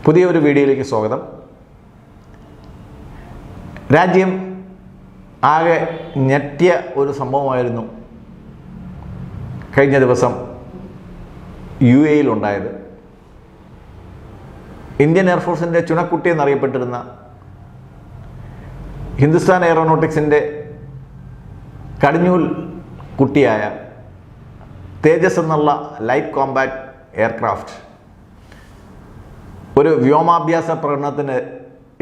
പുതിയൊരു വീഡിയോയിലേക്ക് സ്വാഗതം. രാജ്യം ആകെ ഞെട്ടിയ ഒരു സംഭവമായിരുന്നു കഴിഞ്ഞ ദിവസം UAE-യിലുണ്ടായത്. ഇന്ത്യൻ എയർഫോഴ്സിൻ്റെ ചുണക്കുട്ടി എന്നറിയപ്പെട്ടിരുന്ന ഹിന്ദുസ്ഥാൻ എയറോനോട്ടിക്സിൻ്റെ കടിഞ്ഞൂൽ കുട്ടിയായ തേജസ് എന്നുള്ള ലൈറ്റ് കോമ്പാറ്റ് എയർക്രാഫ്റ്റ് ഒരു വ്യോമാഭ്യാസ പ്രകടനത്തിന്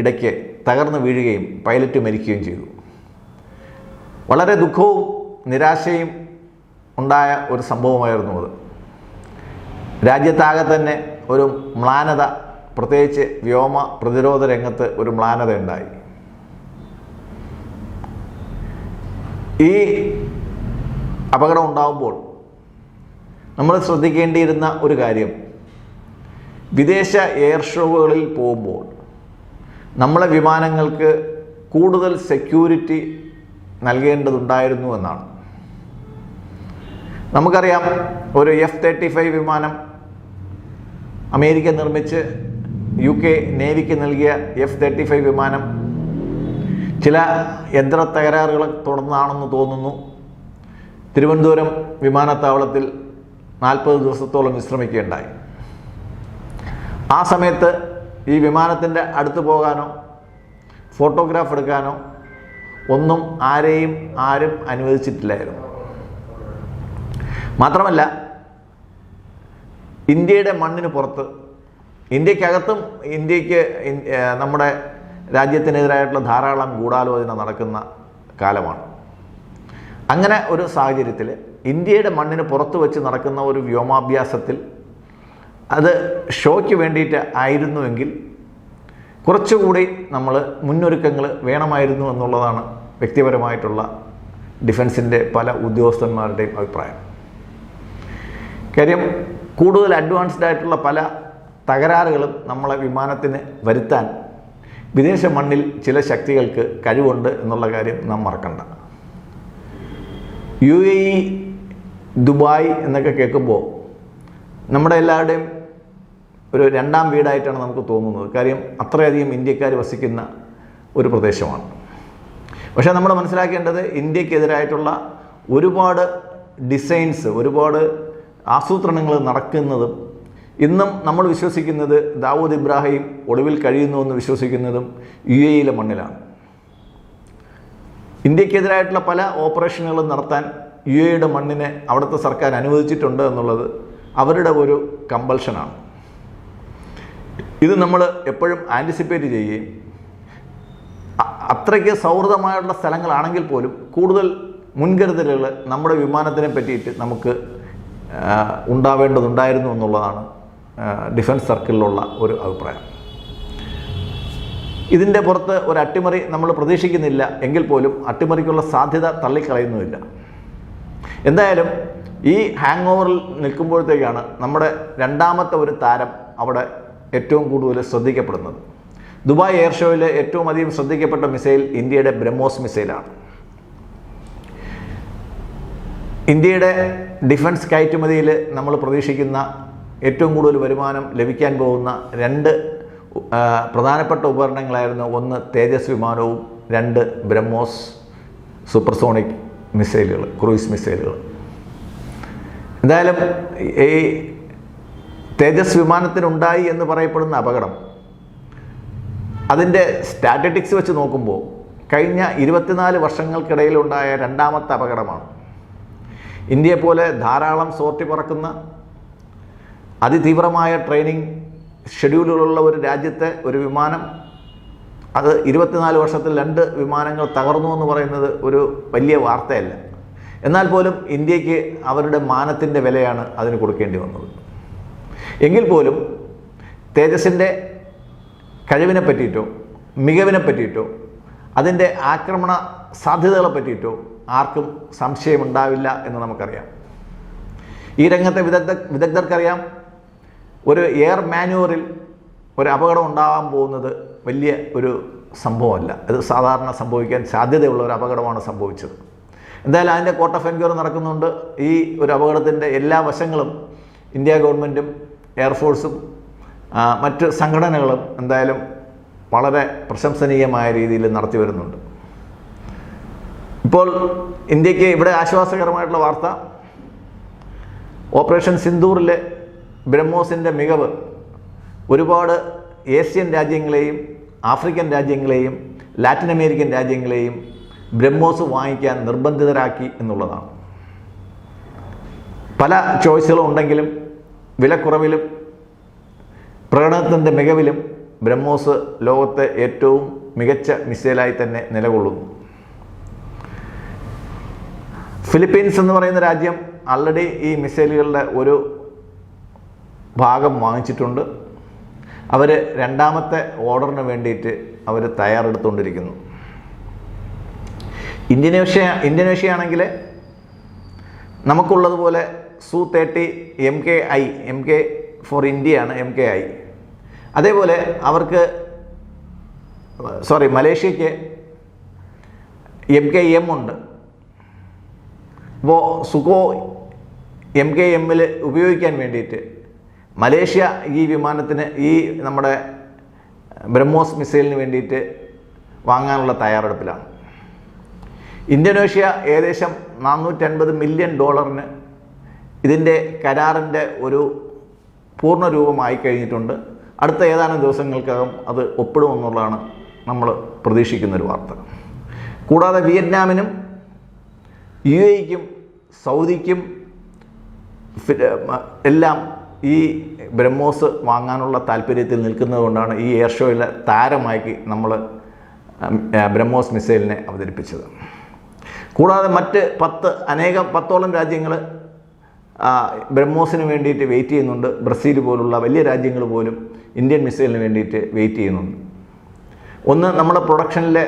ഇടയ്ക്ക് തകർന്നു വീഴുകയും പൈലറ്റ് മരിക്കുകയും ചെയ്തു. വളരെ ദുഃഖവും നിരാശയും ഉണ്ടായ ഒരു സംഭവമായിരുന്നു അത്. രാജ്യത്താകെ തന്നെ ഒരു മ്ലാനത, പ്രത്യേകിച്ച് വ്യോമ പ്രതിരോധ രംഗത്ത് ഒരു മ്ലാനത ഉണ്ടായി. ഈ അപകടം ഉണ്ടാകുമ്പോൾ നമ്മൾ ശ്രദ്ധിക്കേണ്ടിയിരുന്ന ഒരു കാര്യം, വിദേശ എയർ ഷോകളിൽ പോകുമ്പോൾ നമ്മളെ വിമാനങ്ങൾക്ക് കൂടുതൽ സെക്യൂരിറ്റി നൽകേണ്ടതുണ്ടായിരുന്നു എന്നാണ്. നമുക്കറിയാം, ഒരു F-35 വിമാനം അമേരിക്ക നിർമ്മിച്ച് UK നേവിക്ക് നൽകിയ F-35 വിമാനം ചില യന്ത്ര തകരാറുകൾ തുടർന്നാണെന്ന് തോന്നുന്നു തിരുവനന്തപുരം വിമാനത്താവളത്തിൽ 40 ദിവസത്തോളം വിശ്രമിക്കുകയുണ്ടായി. ആ സമയത്ത് ഈ വിമാനത്തിൻ്റെ അടുത്ത് പോകാനോ ഫോട്ടോഗ്രാഫ് എടുക്കാനോ ഒന്നും ആരും അനുവദിച്ചിട്ടില്ലായിരുന്നു. മാത്രമല്ല, ഇന്ത്യയുടെ മണ്ണിന് പുറത്ത്, ഇന്ത്യക്കകത്തും നമ്മുടെ രാജ്യത്തിനെതിരായിട്ടുള്ള ധാരാളം ഗൂഢാലോചന നടക്കുന്ന കാലമാണ്. അങ്ങനെ ഒരു സാഹചര്യത്തിൽ ഇന്ത്യയുടെ മണ്ണിന് പുറത്ത് വെച്ച് നടക്കുന്ന ഒരു വ്യോമാഭ്യാസത്തിൽ അത് ഷോയ്ക്ക് വേണ്ടിയിട്ട് ആയിരുന്നുവെങ്കിൽ കുറച്ചുകൂടി നമ്മൾ മുന്നൊരുക്കങ്ങൾ വേണമായിരുന്നു എന്നുള്ളതാണ് വ്യക്തിപരമായിട്ടുള്ള ഡിഫൻസിൻ്റെ പല ഉദ്യോഗസ്ഥന്മാരുടെയും അഭിപ്രായം. കാര്യം, കൂടുതൽ അഡ്വാൻസ്ഡ് ആയിട്ടുള്ള പല തകരാറുകളും നമ്മളെ വിമാനത്തിന് വരുത്താൻ വിദേശ മണ്ണിൽ ചില ശക്തികൾക്ക് കഴിവുണ്ട് എന്നുള്ള കാര്യം നാം മറക്കണ്ട. UAE, ദുബായ് എന്നൊക്കെ കേൾക്കുമ്പോൾ നമ്മുടെ എല്ലാവരുടെയും ഒരു രണ്ടാം വീടായിട്ടാണ് നമുക്ക് തോന്നുന്നത്. കാര്യം, അത്രയധികം ഇന്ത്യക്കാർ വസിക്കുന്ന ഒരു പ്രദേശമാണ്. പക്ഷേ നമ്മൾ മനസ്സിലാക്കേണ്ടത്, ഇന്ത്യക്കെതിരായിട്ടുള്ള ഒരുപാട് ഡിസൈൻസ്, ഒരുപാട് ആസൂത്രണങ്ങൾ നടക്കുന്നതും ഇന്നും നമ്മൾ വിശ്വസിക്കുന്നത് ദാവൂദ് ഇബ്രാഹിം ഒടുവിൽ കഴിയുന്നുവെന്ന് വിശ്വസിക്കുന്നതും UAE-യിലെ മണ്ണിലാണ്. ഇന്ത്യക്കെതിരായിട്ടുള്ള പല ഓപ്പറേഷനുകളും നടത്താൻ UAE-യുടെ മണ്ണിനെ അവിടുത്തെ സർക്കാർ അനുവദിച്ചിട്ടുണ്ട് എന്നുള്ളത് അവരുടെ ഒരു കമ്പൽഷനാണ്. ഇത് നമ്മൾ എപ്പോഴും ആൻറ്റിസിപ്പേറ്റ് ചെയ്യുകയും, അത്രയ്ക്ക് സൗഹൃദമായുള്ള സ്ഥലങ്ങളാണെങ്കിൽ പോലും കൂടുതൽ മുൻകരുതലുകൾ നമ്മുടെ വിമാനത്തിനെ പറ്റിയിട്ട് നമുക്ക് ഉണ്ടാവേണ്ടതുണ്ടായിരുന്നു എന്നുള്ളതാണ് ഡിഫൻസ് സർക്കിളിലുള്ള ഒരു അഭിപ്രായം. ഇതിൻ്റെ പുറത്ത് ഒരു അട്ടിമറി നമ്മൾ പ്രതീക്ഷിക്കുന്നില്ല എങ്കിൽ പോലും അട്ടിമറിക്കുള്ള സാധ്യത തള്ളിക്കളയുന്നുമില്ല. എന്തായാലും ഈ ഹാങ് ഓവറിൽ നിൽക്കുമ്പോഴത്തേക്കാണ് നമ്മുടെ രണ്ടാമത്തെ ഒരു താരം അവിടെ ഏറ്റവും കൂടുതൽ ശ്രദ്ധിക്കപ്പെടുന്നത്. ദുബായ് എയർ ഷോയിൽ ഏറ്റവും അധികം ശ്രദ്ധിക്കപ്പെട്ട മിസൈൽ ഇന്ത്യയുടെ ബ്രഹ്മോസ് മിസൈലാണ്. ഇന്ത്യയുടെ ഡിഫൻസ് കയറ്റുമതിയിൽ നമ്മൾ പ്രതീക്ഷിക്കുന്ന ഏറ്റവും കൂടുതൽ വരുമാനം ലഭിക്കാൻ പോകുന്ന രണ്ട് പ്രധാനപ്പെട്ട ഉപകരണങ്ങളായിരുന്നു, ഒന്ന് തേജസ് വിമാനവും, രണ്ട് ബ്രഹ്മോസ് സൂപ്പർസോണിക് മിസൈലുകൾ, ക്രൂയിസ് മിസൈലുകൾ. എന്തായാലും ഈ തേജസ് വിമാനത്തിനുണ്ടായി എന്ന് പറയപ്പെടുന്ന അപകടം, അതിൻ്റെ സ്റ്റാറ്റിസ്റ്റിക്സ് വെച്ച് നോക്കുമ്പോൾ കഴിഞ്ഞ 24 വർഷങ്ങൾക്കിടയിലുണ്ടായ രണ്ടാമത്തെ അപകടമാണ്. ഇന്ത്യയെ പോലെ ധാരാളം സോർട്ടി പറക്കുന്ന, അതിതീവ്രമായ ട്രെയിനിങ് ഷെഡ്യൂളുകളുള്ള ഒരു രാജ്യത്തെ ഒരു വിമാനം, അത് 24 വർഷത്തിൽ 2 വിമാനങ്ങൾ തകർന്നു എന്ന് പറയുന്നത് ഒരു വലിയ വാർത്തയല്ല. എന്നാൽ പോലും ഇന്ത്യക്ക് അവരുടെ മാനത്തിൻ്റെ വിലയാണ് അതിന് കൊടുക്കേണ്ടി വന്നത്. എങ്കിൽ പോലും തേജസിൻ്റെ കഴിവിനെ പറ്റിയിട്ടോ മികവിനെ പറ്റിയിട്ടോ അതിൻ്റെ ആക്രമണ സാധ്യതകളെ പറ്റിയിട്ടോ ആർക്കും സംശയമുണ്ടാവില്ല എന്ന് നമുക്കറിയാം. ഈ രംഗത്തെ വിദഗ്ധർക്കറിയാം, ഒരു എയർ മാനുവറിൽ ഒരു അപകടം ഉണ്ടാകാൻ പോകുന്നത് വലിയ ഒരു സംഭവമല്ല. അത് സാധാരണ സംഭവിക്കാൻ സാധ്യതയുള്ള ഒരു അപകടമാണ് സംഭവിച്ചത്. എന്തായാലും അതിൻ്റെ കോർട്ട് ഓഫ് എൻക്വയറി നടക്കുന്നുണ്ട്. ഈ ഒരു അപകടത്തിൻ്റെ എല്ലാ വശങ്ങളും ഇന്ത്യ ഗവൺമെൻറ്റും എയർഫോഴ്സും മറ്റ് സംഘടനകളും എന്തായാലും വളരെ പ്രശംസനീയമായ രീതിയിൽ നടത്തി വരുന്നുണ്ട്. ഇപ്പോൾ ഇന്ത്യക്ക് ഇവിടെ ആശ്വാസകരമായിട്ടുള്ള വാർത്ത, ഓപ്പറേഷൻ സിന്ദൂറിലെ ബ്രഹ്മോസിൻ്റെ മികവ് ഒരുപാട് ഏഷ്യൻ രാജ്യങ്ങളെയും ആഫ്രിക്കൻ രാജ്യങ്ങളെയും ലാറ്റിൻ അമേരിക്കൻ രാജ്യങ്ങളെയും ബ്രഹ്മോസ് വാങ്ങിക്കാൻ നിർബന്ധിതരാക്കി എന്നുള്ളതാണ്. പല ചോയ്സുകളും ഉണ്ടെങ്കിലും വിലക്കുറവിലും പ്രകടനത്തിൻ്റെ മികവിലും ബ്രഹ്മോസ് ലോകത്തെ ഏറ്റവും മികച്ച മിസൈലായി തന്നെ നിലകൊള്ളുന്നു. ഫിലിപ്പീൻസ് എന്ന് പറയുന്ന രാജ്യം ആൾറെഡി ഈ മിസൈലുകളുടെ ഒരു ഭാഗം വാങ്ങിച്ചിട്ടുണ്ട്. അവർ രണ്ടാമത്തെ ഓർഡറിന് വേണ്ടിയിട്ട് അവർ തയ്യാറെടുത്തുകൊണ്ടിരിക്കുന്നു. ഇന്തോനേഷ്യ ആണെങ്കിൽ നമുക്കുള്ളതുപോലെ Su-30 MK ഫോർ ഇന്ത്യയാണ് MKI. അതേപോലെ അവർക്ക് മലേഷ്യയ്ക്ക് MKM ഉണ്ട്. അപ്പോൾ സുഖോ MKMൽ ഉപയോഗിക്കാൻ വേണ്ടിയിട്ട് മലേഷ്യ ഈ വിമാനത്തിന് ഈ നമ്മുടെ ബ്രഹ്മോസ് മിസൈലിന് വേണ്ടിയിട്ട് വാങ്ങാനുള്ള തയ്യാറെടുപ്പിലാണ്. ഇന്തോനേഷ്യ ഏകദേശം $450 മില്യൺ ഇതിൻ്റെ കരാറിൻ്റെ ഒരു പൂർണ്ണ രൂപമായി കഴിഞ്ഞിട്ടുണ്ട്. അടുത്ത ഏതാനും ദിവസങ്ങൾക്കകം അത് ഒപ്പിടുമെന്നുള്ളതാണ് നമ്മൾ പ്രതീക്ഷിക്കുന്നൊരു വാർത്ത. കൂടാതെ വിയറ്റ്നാമിനും UAEക്കും സൗദിക്കും എല്ലാം ഈ ബ്രഹ്മോസ് വാങ്ങാനുള്ള താല്പര്യത്തിൽ നിൽക്കുന്നതുകൊണ്ടാണ് ഈ എയർ ഷോയിലെ താരമാക്കി നമ്മൾ ബ്രഹ്മോസ് മിസൈലിനെ അവതരിപ്പിച്ചത്. കൂടാതെ മറ്റ് 10ഓളം രാജ്യങ്ങൾ ബ്രഹ്മോസിന് വേണ്ടിയിട്ട് വെയിറ്റ് ചെയ്യുന്നുണ്ട്. ബ്രസീൽ പോലുള്ള വലിയ രാജ്യങ്ങൾ പോലും ഇന്ത്യൻ മിസൈലിന് വേണ്ടിയിട്ട് വെയിറ്റ് ചെയ്യുന്നുണ്ട്. ഒന്ന്, നമ്മുടെ പ്രൊഡക്ഷനിലെ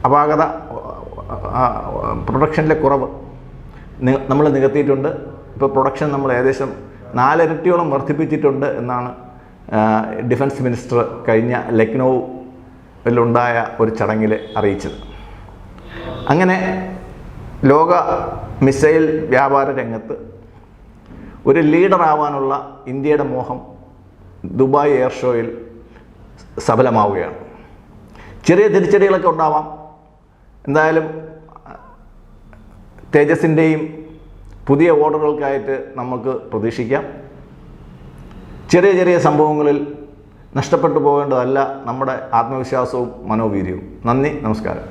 അപാകത, പ്രൊഡക്ഷനിലെ കുറവ് നമ്മൾ നികത്തിയിട്ടുണ്ട്. ഇപ്പോൾ പ്രൊഡക്ഷൻ നമ്മൾ ഏകദേശം 4 ഇരട്ടിയോളം വർദ്ധിപ്പിച്ചിട്ടുണ്ട് എന്നാണ് ഡിഫൻസ് മിനിസ്റ്റർ കഴിഞ്ഞ ലക്നൌവിലുണ്ടായ ഒരു ചടങ്ങിൽ അറിയിച്ചത്. അങ്ങനെ ലോക മിസൈൽ വ്യാപാര രംഗത്ത് ഒരു ലീഡറാവാനുള്ള ഇന്ത്യയുടെ മോഹം ദുബായ് എയർ ഷോയിൽ സഫലമാവുകയാണ്. ചെറിയ തിരിച്ചടികളൊക്കെ ഉണ്ടാവാം. എന്തായാലും തേജസിൻ്റെയും പുതിയ ഓർഡറുകൾക്കായിട്ട് നമുക്ക് പ്രതീക്ഷിക്കാം. ചെറിയ സംഭവങ്ങളിൽ നഷ്ടപ്പെട്ടു പോകേണ്ടതല്ല നമ്മുടെ ആത്മവിശ്വാസവും മനോവീര്യവും. നന്ദി, നമസ്കാരം.